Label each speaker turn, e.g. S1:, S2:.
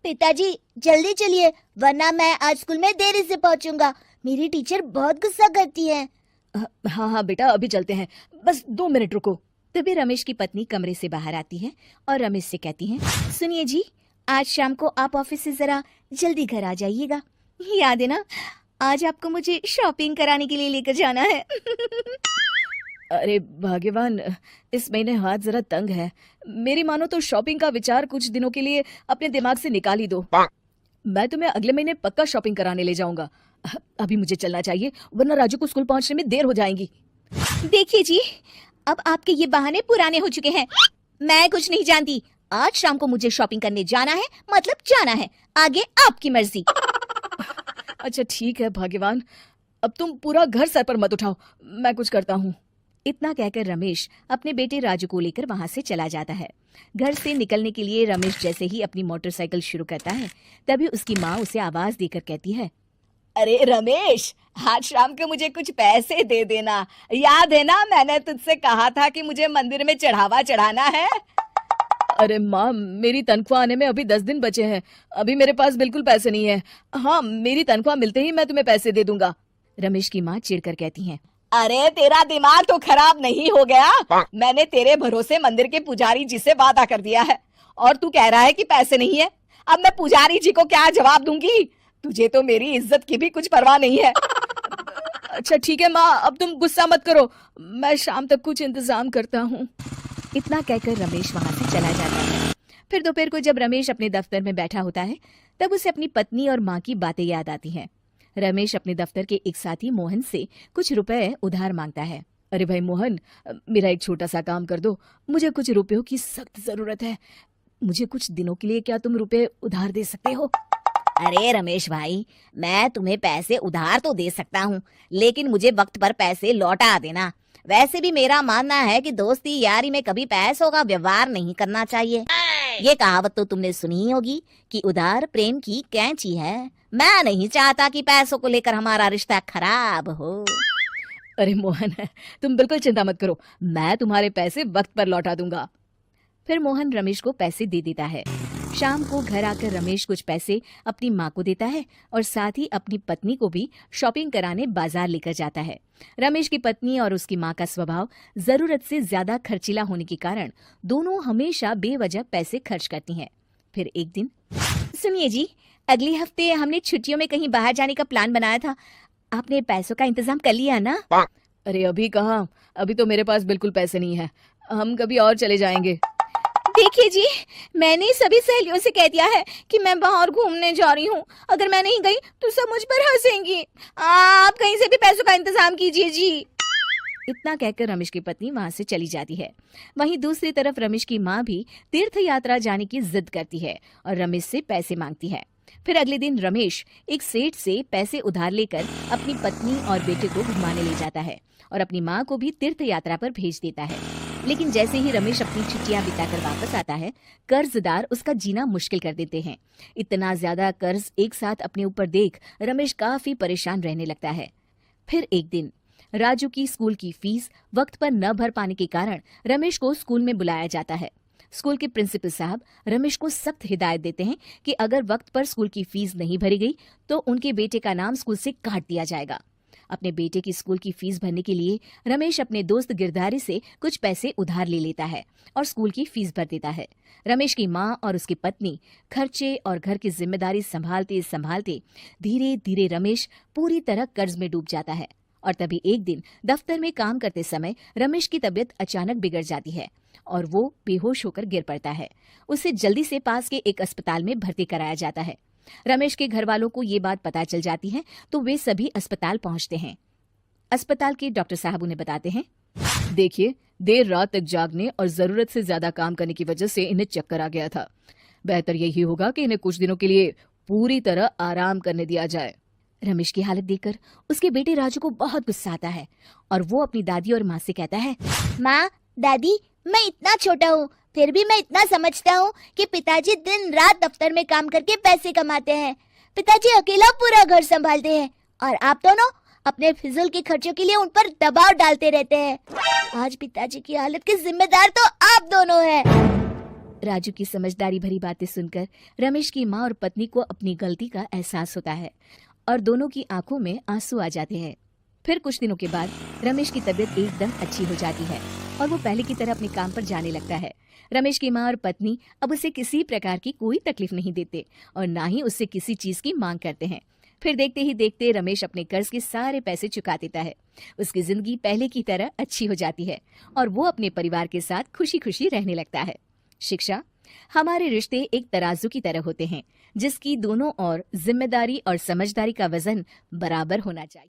S1: पिताजी जल्दी चलिए, वरना मैं आज स्कूल में देरी से पहुंचूंगा। मेरी टीचर बहुत गुस्सा करती है।
S2: हाँ हाँ बेटा, अभी चलते हैं, बस 2 मिनट रुको। तभी रमेश की पत्नी कमरे से बाहर आती है और रमेश से कहती है,
S1: सुनिए जी, आज शाम को आप ऑफिस से जरा जल्दी घर आ जाइएगा। याद है ना, आज आपको मुझे शॉपिंग कराने के लिए लेकर जाना है।
S2: अरे भाग्यवान, इस महीने हाथ जरा तंग है। मेरी मानो तो शॉपिंग का विचार कुछ दिनों के लिए अपने दिमाग से निकाल ही दो। मैं तुम्हें अगले महीने पक्का शॉपिंग कराने ले जाऊंगा। अभी मुझे चलना चाहिए, वरना राजू को स्कूल पहुंचने में देर हो जाएगी।
S1: देखिए जी, अब आपके ये बहाने पुराने हो चुके हैं। मैं कुछ नहीं जानती। आज शाम को मुझे शॉपिंग करने जाना है, मतलब जाना है। आगे आपकी मर्जी।
S2: अच्छा ठीक है भाग्यवान, अब तुम पूरा घर सर पर मत उठाओ, मैं कुछ करता हूँ। इतना कहकर रमेश अपने बेटे राजू को लेकर वहां से चला जाता है। घर से निकलने के लिए रमेश जैसे ही अपनी मोटरसाइकिल शुरू करता है, तभी उसकी माँ उसे आवाज देकर कहती है,
S3: अरे रमेश, आज शाम को मुझे कुछ पैसे दे देना। याद है ना, मैंने तुझसे कहा था कि मुझे मंदिर में चढ़ावा चढ़ाना है।
S2: अरे माँ, मेरी तनख्वाह आने में अभी 10 दिन बचे हैं, अभी मेरे पास बिल्कुल पैसे नहीं है। हाँ, मेरी तनख्वाह मिलते ही मैं तुम्हें पैसे दे दूंगा।
S1: रमेश की माँ चिढ़कर कहती है,
S3: अरे तेरा दिमाग तो खराब नहीं हो गया? मैंने तेरे भरोसे मंदिर के पुजारी जी से वादा कर दिया है और तू कह रहा है कि पैसे नहीं है। अब मैं पुजारी जी को क्या जवाब दूंगी? तुझे तो मेरी इज्जत की भी कुछ परवाह नहीं है।
S2: अच्छा ठीक है माँ, अब तुम गुस्सा मत करो, मैं शाम तक कुछ इंतजाम करता हूँ।
S1: इतना कहकर रमेश वहां से चला जाता है। फिर दोपहर को जब रमेश अपने दफ्तर में बैठा होता है, तब उसे अपनी पत्नी और माँ की बातें याद आती हैं। रमेश अपने दफ्तर के एक साथी मोहन से कुछ रुपए उधार मांगता है।
S2: अरे भाई मोहन, मेरा एक छोटा सा काम कर दो, मुझे कुछ रुपयों की सख्त जरूरत है। मुझे कुछ दिनों के लिए क्या तुम रुपए उधार दे सकते हो?
S3: अरे रमेश भाई, मैं तुम्हें पैसे उधार तो दे सकता हूँ, लेकिन मुझे वक्त पर पैसे लौटा देना। वैसे भी मेरा मानना है कि दोस्ती यारी में कभी पैसों का व्यवहार नहीं करना चाहिए। ये कहावत तो तुमने सुनी ही होगी कि उधार प्रेम की कैंची है। मैं नहीं चाहता कि पैसों को लेकर हमारा रिश्ता खराब हो।
S2: अरे मोहन, तुम बिल्कुल चिंता मत करो, मैं तुम्हारे पैसे वक्त पर लौटा दूंगा।
S1: फिर मोहन रमेश को पैसे दे देता है। शाम को घर आकर रमेश कुछ पैसे अपनी माँ को देता है और साथ ही अपनी पत्नी को भी शॉपिंग कराने बाजार लेकर जाता है। रमेश की पत्नी और उसकी माँ का स्वभाव जरूरत से ज्यादा खर्चीला होने के कारण दोनों हमेशा बेवजह पैसे खर्च करती हैं। फिर एक दिन, सुनिए जी, अगले हफ्ते हमने छुट्टियों में कहीं बाहर जाने का प्लान बनाया था। आपने पैसों का इंतजाम कर लिया ना?
S2: अरे अभी कहाँ, अभी तो मेरे पास बिल्कुल पैसे नहीं है, हम कभी और चले जाएंगे।
S1: देखिए जी, मैंने सभी सहेलियों से कह दिया है कि मैं बाहर घूमने जा रही हूँ। अगर मैं नहीं गई तो सब मुझ पर हंसेंगी। आप कहीं से भी पैसों का इंतजाम कीजिए जी। इतना कहकर रमेश की पत्नी वहां से चली जाती है। वहीं दूसरी तरफ रमेश की माँ भी तीर्थ यात्रा जाने की जिद करती है और रमेश से पैसे मांगती है। फिर अगले दिन रमेश एक सेठ से पैसे उधार लेकर अपनी पत्नी और बेटे को घुमाने ले जाता है और अपनी माँ को भी तीर्थ यात्रा पर भेज देता है। लेकिन जैसे ही रमेश अपनी छुट्टियां बिताकर वापस आता है, कर्जदार उसका जीना मुश्किल कर देते हैं। इतना ज्यादा कर्ज एक साथ अपने ऊपर देख रमेश काफी परेशान रहने लगता है। फिर एक दिन राजू की स्कूल की फीस वक्त पर न भर पाने के कारण रमेश को स्कूल में बुलाया जाता है। स्कूल के प्रिंसिपल साहब रमेश को सख्त हिदायत देते हैं कि अगर वक्त पर स्कूल की फीस नहीं भरी गई तो उनके बेटे का नाम स्कूल से काट दिया जाएगा। अपने बेटे की स्कूल की फीस भरने के लिए रमेश अपने दोस्त गिरधारी से कुछ पैसे उधार ले लेता है और स्कूल की फीस भर देता है। रमेश की माँ और उसकी पत्नी खर्चे और घर की जिम्मेदारी संभालते संभालते धीरे धीरे रमेश पूरी तरह कर्ज में डूब जाता है। और तभी एक दिन दफ्तर में काम करते समय रमेश की तबीयत अचानक बिगड़ जाती है और वो बेहोश होकर गिर पड़ता है। उसे जल्दी से पास के एक अस्पताल में भर्ती कराया जाता है। रमेश के घर वालों को ये बात पता चल जाती है तो वे सभी अस्पताल पहुंचते हैं। अस्पताल के डॉक्टर साहब उन्हें बताते हैं,
S2: देखिए, देर रात तक जागने और जरूरत से ज्यादा काम करने की वजह से इन्हें चक्कर आ गया था। बेहतर यही होगा कि इन्हें कुछ दिनों के लिए पूरी तरह आराम करने दिया जाए।
S1: रमेश की हालत देखकर उसके बेटे राजू को बहुत गुस्सा आता है और वो अपनी दादी और माँ से कहता है, माँ, दादी, मैं इतना छोटा हूँ, फिर भी मैं इतना समझता हूँ कि पिताजी दिन रात दफ्तर में काम करके पैसे कमाते हैं। पिताजी अकेला पूरा घर संभालते हैं और आप दोनों अपने फिजूल के खर्चों के लिए उन पर दबाव डालते रहते हैं। आज पिताजी की हालत के जिम्मेदार तो आप दोनों हैं।
S2: राजू की समझदारी भरी बातें सुनकर रमेश की माँ और पत्नी को अपनी गलती का एहसास होता है और दोनों की आंखों में आंसू आ जाते हैं। फिर कुछ दिनों के बाद रमेश की तबीयत एकदम अच्छी हो जाती है और वो पहले की तरह अपने काम पर जाने लगता है। रमेश की माँ और पत्नी अब उसे किसी प्रकार की कोई तकलीफ नहीं देते और ना ही उससे किसी चीज की मांग करते हैं। फिर देखते ही देखते रमेश अपने कर्ज के सारे पैसे चुका देता है। उसकी जिंदगी पहले की तरह अच्छी हो जाती है और वो अपने परिवार के साथ खुशी खुशी रहने लगता है। शिक्षा, हमारे रिश्ते एक तराजू की तरह होते हैं जिसकी दोनों ओर जिम्मेदारी और समझदारी का वजन बराबर होना चाहिए।